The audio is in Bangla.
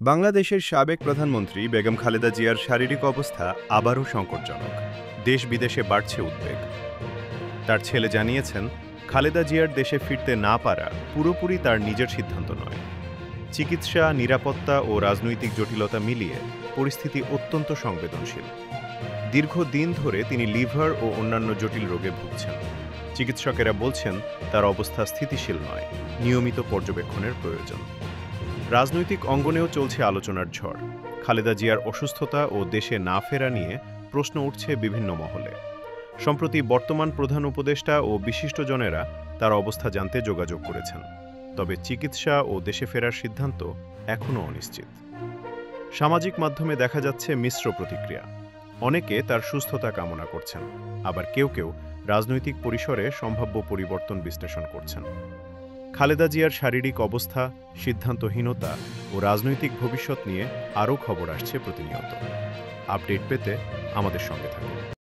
বাংলাদেশের সাবেক প্রধানমন্ত্রী বেগম খালেদা জিয়ার শারীরিক অবস্থা আবারও সংকটজনক। দেশ বিদেশে বাড়ছে উদ্বেগ। তার ছেলে জানিয়েছেন, খালেদা জিয়ার দেশে ফিরতে না পারা পুরোপুরি তার নিজের সিদ্ধান্ত নয়। চিকিৎসা, নিরাপত্তা ও রাজনৈতিক জটিলতা মিলিয়ে পরিস্থিতি অত্যন্ত সংবেদনশীল। দীর্ঘদিন ধরে তিনি লিভার ও অন্যান্য জটিল রোগে ভুগছেন। চিকিৎসকেরা বলছেন, তার অবস্থা স্থিতিশীল নয়, নিয়মিত পর্যবেক্ষণের প্রয়োজন। রাজনৈতিক অঙ্গনেও চলছে আলোচনার ঝড়। খালেদা জিয়ার অসুস্থতা ও দেশে না ফেরা নিয়ে প্রশ্ন উঠছে বিভিন্ন মহলে। সম্প্রতি বর্তমান প্রধান উপদেষ্টা ও বিশিষ্টজনেরা তার অবস্থা জানতে যোগাযোগ করেছেন। তবে চিকিৎসা ও দেশে ফেরার সিদ্ধান্ত এখনও অনিশ্চিত। সামাজিক মাধ্যমে দেখা যাচ্ছে মিশ্র প্রতিক্রিয়া। অনেকে তার সুস্থতা কামনা করছেন, আবার কেউ কেউ রাজনৈতিক পরিসরে সম্ভাব্য পরিবর্তন বিশ্লেষণ করছেন। খালেদা জিয়ার শারীরিক অবস্থা, সিদ্ধান্তহীনতা ও রাজনৈতিক ভবিষ্যৎ নিয়ে আরও খবর আসছে প্রতিনিয়ত। আপডেট পেতে আমাদের সঙ্গে থাকুন।